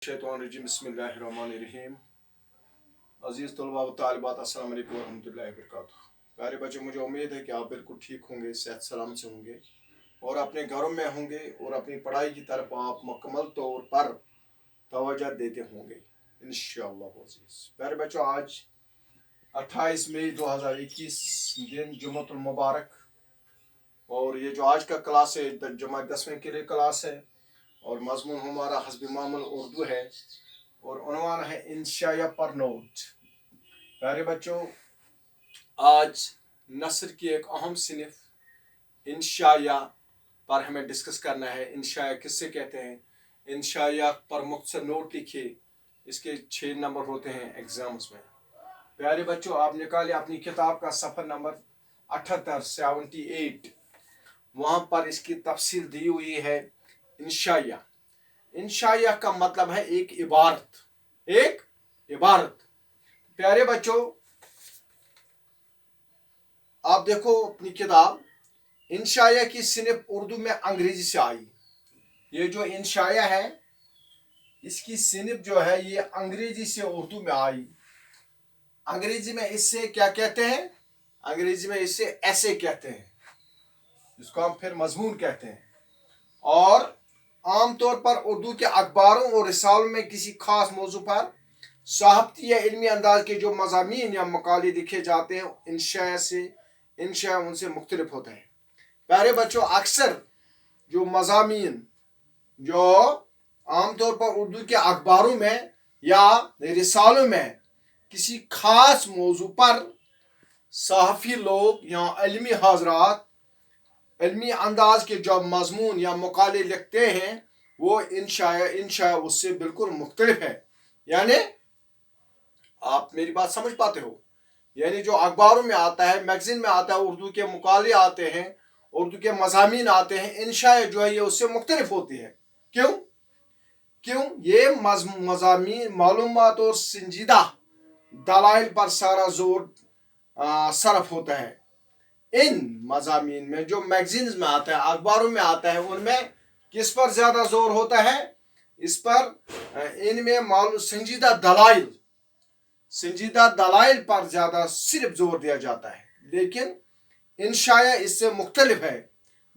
शैतानिर्रजीम बिस्मिल्लाहिर्रहमानिर्रहीम। अजीज़ तलबा व तालिबात अस्सलाम वालेकुम वरहमतुल्लाहि वबरकातुहू। प्यारे बच्चों, मुझे उम्मीद है कि आप बिल्कुल ठीक होंगे, सेहत सलाम से होंगे और अपने घरों में होंगे और अपनी पढ़ाई की तरफ आप मुकम्मल तौर पर तवज्जो देते होंगे इंशाअल्लाह अज़ीज़। प्यारे बच्चों, आज 28 मई 2021 दिन जुम्मतुल मुबारक, और ये जो आज का क्लास है जमा 10वीं के लिए क्लास है और मजमून हमारा हस्ब मामूल उर्दू है और उन्वान है इंशाया पर नोट। प्यारे बच्चों, आज नस्र की एक अहम सिनफ इंशाया पर हमें डिस्कस करना है। इंशाया किससे कहते हैं, इंशाया पर मुख्तसर नोट लिखिए, इसके 6 नंबर होते हैं एग्जाम्स में। प्यारे बच्चों, आप निकालिए अपनी किताब का सफ़र नंबर 78 वहाँ पर इसकी तफसील दी हुई है। इंशाया, इंशाया का मतलब है एक इबारत, एक इबारत। प्यारे बच्चों, आप देखो अपनी किताब, इंशाया की सिनफ उर्दू में अंग्रेजी से आई। ये जो इंशाया है इसकी सिनफ जो है ये अंग्रेजी से उर्दू में आई। अंग्रेजी में इससे क्या कहते हैं, अंग्रेजी में इससे ऐसे कहते हैं, जिसको हम फिर मजमून कहते हैं। और आमतौर पर उर्दू के अखबारों और रिसालों में किसी खास मौजू पर सहाफ़ती या इल्मी अंदाज के जो मज़ामीन या मकाले लिखे जाते हैं, इंशाया उनसे मुख्तलिफ होता है। प्यारे बच्चों, अक्सर जो मज़ामीन जो आमतौर पर उर्दू के अखबारों में या रिसालों में किसी खास मौजू पर सहाफ़ी लोग या इल्मी हज़रात इल्मी अंदाज के जो मजमून या मकाले लिखते हैं, वो इंशाया उससे बिल्कुल मुख्तलिफ है। यानी आप मेरी बात समझ पाते हो, यानी जो अखबारों में आता है, मैगजीन में आता है, उर्दू के मुकाले आते हैं, उर्दू के मज़ामीन आते हैं, इंशाया जो है ये उससे मुख्तलिफ होती है। क्यों ये मज़ामीन मालूमात और संजीदा दलाइल पर सारा जोर सरफ होता है। इन मज़ामीन में जो मैगजीन्स में आता है, अखबारों में आता है, उनमें किस पर ज़्यादा जोर होता है, इस पर इनमें संजीदा दलाइल पर ज़्यादा सिर्फ जोर दिया जाता है। लेकिन इंशाया इससे मुख्तलिफ है,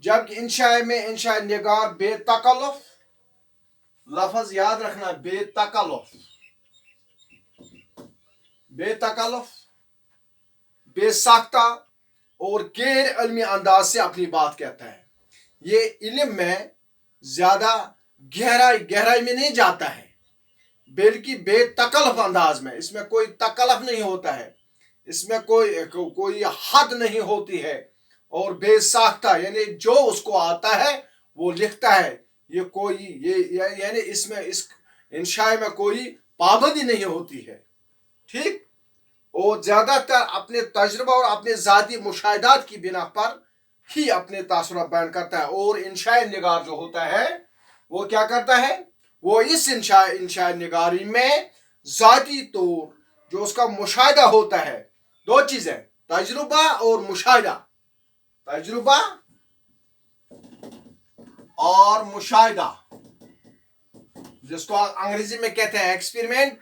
जबकि इंशाया में इंशाया निगार बेतकल्लुफ़, लफ्ज़ याद रखना, बेतकल्लुफ़, बेसाख्ता और गैर इल्मी अंदाज से अपनी बात कहता है। ये इल्म में ज्यादा गहराई में नहीं जाता है, बल्कि बेतकल्लुफ़ अंदाज में, इसमें कोई तकल्लुफ़ नहीं होता है, इसमें कोई हद नहीं होती है, और बेसाख्ता यानी जो उसको आता है वो लिखता है। यानी इसमें इस इंशाया में कोई पाबंदी नहीं होती है, ठीक। और ज़्यादातर अपने तजुर्बा और अपने ज़ाती मुशाहिदात की बिना पर ही अपने तासुरात बयान करता है। और इंशाया निगार जो होता है वो क्या करता है, वो इस इंशाया निगारी में ज़ाती तौर जो उसका मुशाहिदा होता है, दो चीज़ें, तजुर्बा और मुशाहिदा, तजुर्बा और मुशाहिदा, जिसको अंग्रेजी में कहते हैं एक्सपेरिमेंट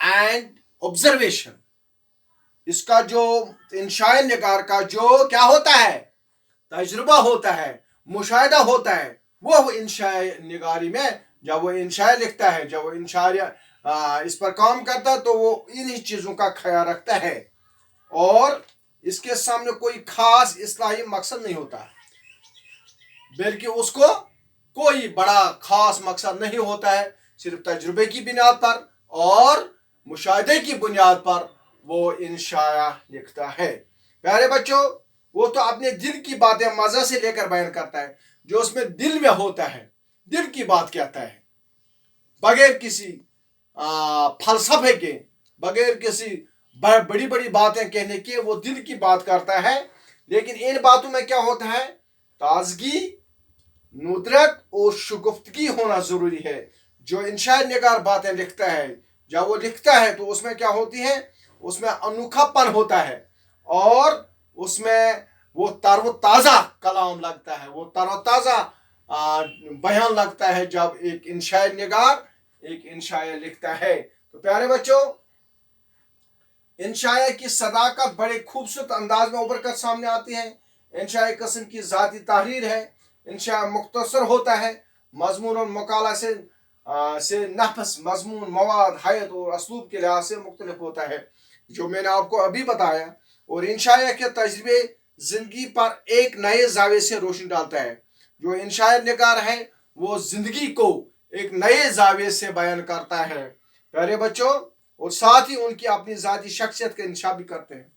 एंड ऑब्जर्वेशन। इसका जो इंशाया निगार का जो क्या होता है, तजुर्बा होता है, मुशाहिदा होता है, वो इंशाया निगारी में जब वो इंशाया लिखता है, जब वो इंशाया इस पर काम करता है, तो वो इन्हीं चीज़ों का ख्याल रखता है और इसके सामने कोई खास इस्लाही मकसद नहीं होता, बल्कि उसको कोई बड़ा खास मकसद नहीं होता है। सिर्फ तजुर्बे की बुनियाद पर और मुशाहिदे की बुनियाद पर वो इंशाया लिखता है। प्यारे बच्चों, वो तो अपने दिल की बातें मज़ा से लेकर बयान करता है, जो उसमें दिल में होता है, दिल की बात कहता है, बगैर किसी फलसफे के, बगैर किसी बड़ी बड़ी बातें कहने के, वो दिल की बात करता है। लेकिन इन बातों में क्या होता है, ताजगी, नुदरत और शुगुफ्तगी होना ज़रूरी है। जो इंशाया निगार बातें लिखता है, जब वो लिखता है तो उसमें क्या होती है, उसमें अनोखापन होता है और उसमें वो तरोताज़ा कलाम लगता है, वो तरोताज़ा बयान लगता है, जब एक इंशाया निगार एक इंशाया लिखता है। तो प्यारे बच्चों, इंशाया की सदाकत बड़े खूबसूरत अंदाज में उभर कर सामने आती है। इंशाया किस्म की ज़ाती तहरीर है। इंशाया मुख्तसर होता है, मजमून और मकाला से नफस, मजमून, मवाद, hayat और असलूब के लिहाज से मुख्तलिफ होता है, जो मैंने आपको अभी बताया। और इंशाया के तजर्बे जिंदगी पर एक नए जावे से रोशनी डालता है। जो इंशाया निगार है वो जिंदगी को एक नए जावे से बयान करता है प्यारे बच्चों, और साथ ही उनकी अपनी ज़ाती शख्सियत का इंशा भी करते हैं।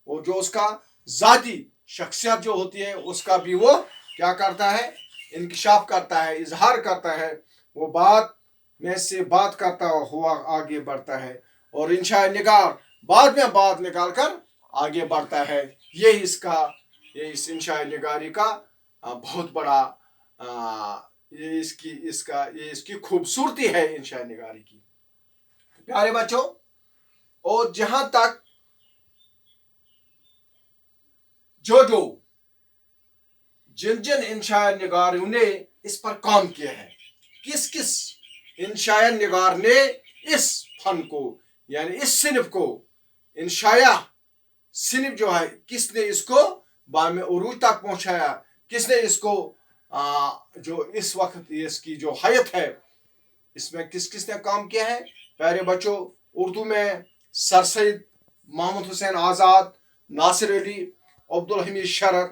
और जो उसका ज़ाती शख्सियत जो होती है उसका भी वो क्या करता है, इंकशाफ करता है, इजहार करता है। वो बात में से बात करता हुआ आगे बढ़ता है, और इंशाए निगार बाद में बात निकाल कर आगे बढ़ता है। ये इस इंशाए निगारी का बहुत बड़ा ये इसकी खूबसूरती है इंशाए निगारी की प्यारे बच्चों। और जहां तक जिन जिन इंशाया निगारों ने इस पर काम किया है, किस किस इंशाया निगार ने इस फन को, यानी इस सिनफ को, इंशाया सिनफ जो है, किसने इसको बामे उरूज तक पहुंचाया, किसने इसको जो इस वक्त इसकी जो हयत है इसमें किस किसने काम किया है प्यारे बच्चों। उर्दू में सर सैयद मोहम्मद हुसैन आज़ाद, नासिर अली, अब्दुल हमीद शरर,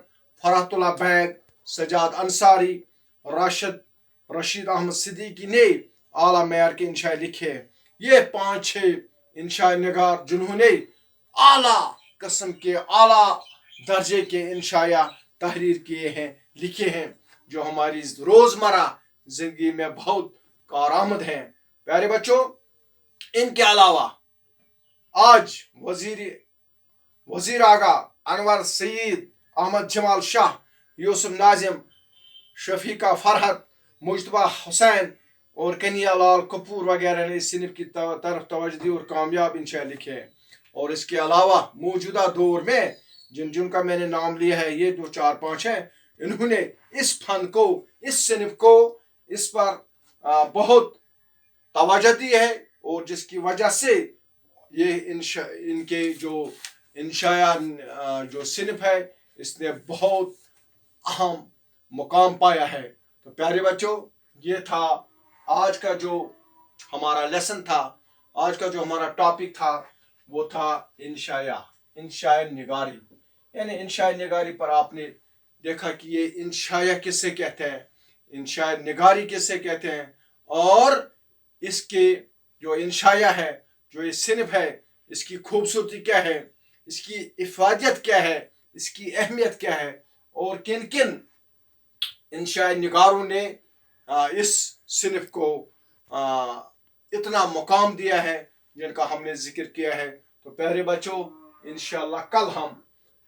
फरहतुल्लाह बैग, सजाद अंसारी, रशीद अहमद सिद्दीकी ने आला मेयार के इंशाए लिखे। ये 5-6 इंशाए निगार जिन्होंने आला किस्म के, आला दर्जे के इंशाया तहरीर किए हैं, लिखे हैं, जो हमारी रोजमर्रा जिंदगी में बहुत कारआमद हैं प्यारे बच्चों। इनके अलावा आज वजीर आगा अनवर सईद, अहमद जमाल शाह, यूसुफ नाजिम, शफीका फरहत, मुजतबा हुसैन और कन्हैया लाल कपूर वगैरह ने इस सिनफ की तरफ तवज्जो दी और कामयाब इंशाए लिखे हैं। और इसके अलावा मौजूदा दौर में जिनका मैंने नाम लिया है, ये जो 4-5 हैं, इन्होंने इस फन को, इस सिनफ को, इस पर बहुत तवज्जो दी है, और जिसकी वजह से ये इनके जो इंशाया जो सिनफ है इसने बहुत अहम मुकाम पाया है। तो प्यारे बच्चों, ये था आज का जो हमारा लेसन था, आज का जो हमारा टॉपिक था, वो था इंशाया निगारी। यानी इंशाया निगारी पर आपने देखा कि ये इंशाया किससे कहते हैं, इंशाया निगारी किससे कहते हैं, और इसके जो इंशाया है, जो ये सिनफ है, इसकी खूबसूरती क्या है, इसकी इफादियत क्या है, इसकी अहमियत क्या है, और किन किन इंशाया निगारों ने इस सिनफ को इतना मुकाम दिया है, जिनका हमने जिक्र किया है। तो प्यारे बच्चों, इंशाअल्लाह कल हम,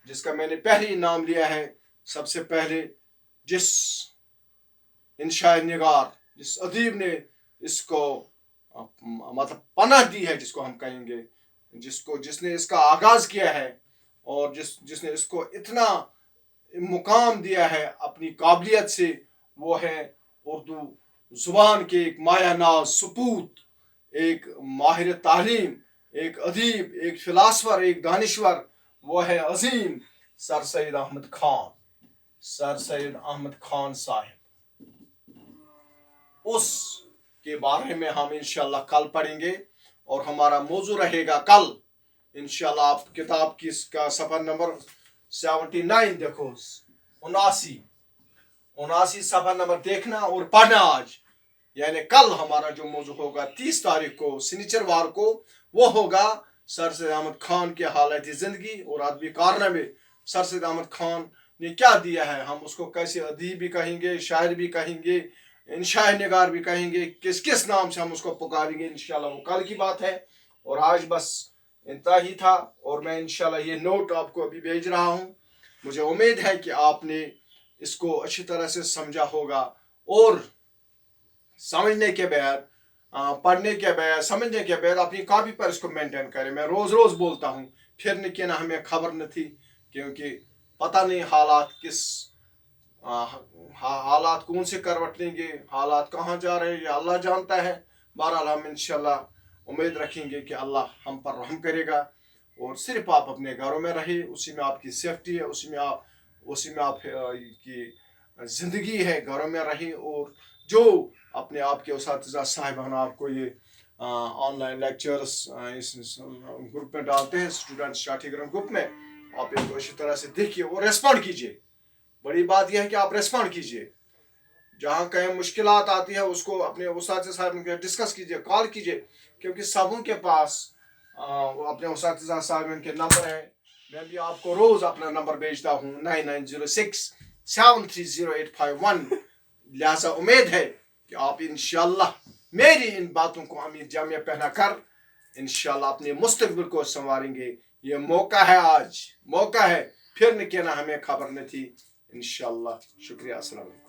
जिसका मैंने पहले ही नाम लिया है, सबसे पहले जिस इंशाया निगार, जिस अदीब ने इसको मतलब पनाह दी है, जिसको हम कहेंगे, जिसने इसका आगाज किया है, और जिसने इसको इतना मुकाम दिया है अपनी काबिलियत से, वो है उर्दू जुबान के एक माया नाज सपूत, एक माहिर तालीम, एक अदीब, एक फिलासफर, एक दानिश्वर, वो है अजीम सर सैयद अहमद खान साहिब। उस के बारे में हम इंशाल्लाह कल पढ़ेंगे, और हमारा मौजू रहेगा कल इंशाल्लाह। आप किताब की इसका सफर नंबर 79 देखो, 79 सफर नंबर देखना और पढ़ना आज। यानी कल हमारा जो मौजू होगा 30 तारीख को शनिचरवार को, वो होगा सर सैयद अहमद खान के हालत जिंदगी और अदबी कारनामे। सर सैयद अहमद खान ने क्या दिया है, हम उसको कैसे अदीब भी कहेंगे, शायर भी कहेंगे, इंशाया निगार भी कहेंगे, किस किस नाम से हम उसको पुकारेंगे, इंशाल्लाह वो कल की बात है। और आज बस इतना ही था, और मैं इंशाल्लाह ये नोट आपको अभी भेज रहा हूँ। मुझे उम्मीद है कि आपने इसको अच्छी तरह से समझा होगा, और समझने के बाद, पढ़ने के बाद, समझने के बाद अपनी कॉपी पर इसको मेंटेन करें। मैं रोज़ रोज़ बोलता हूँ, फिर न कि ना हमें खबर न थी, क्योंकि पता नहीं हालात कौन से करवट लेंगे, हालात कहाँ जा रहे हैं, ये अल्लाह जानता है। बहरहाल हम इंशाल्लाह उम्मीद रखेंगे कि अल्लाह हम पर रहम करेगा और सिर्फ आप अपने घरों में रहिए, उसी में आपकी सेफ्टी है, उसी में आप की ज़िंदगी है, घरों में रहिए। और जो अपने आप के उस्ताद साहिबान आपको ये ऑनलाइन लेक्चर्स इस ग्रुप में डालते हैं, स्टूडेंट स्टार्टिंग ग्रुप में, आप इनको अच्छी तरह से देखिए और रेस्पॉन्ड कीजिए। बड़ी बात यह है कि आप रेस्पॉन्ड कीजिए, जहाँ कहीं मुश्किलात आती है उसको अपने उस्ताद साहब के डिस्कस कीजिए, कॉल कीजिए, क्योंकि सबों के पास अपने उस्ताद साहब के नंबर है। मैं भी आपको रोज़ अपना नंबर भेजता हूँ 9906730851। लिहाजा उम्मीद है कि आप इंशाल्लाह मेरी इन बातों को अमीर जामिया पहना कर इंशाल्लाह अपने मुस्तकबिल को संवारेंगे। ये मौका है, आज मौका है, फिर न कहना हमें खबर न थी। इंशाल्लाह शुक्रिया। अस्सलाम वालेकुम।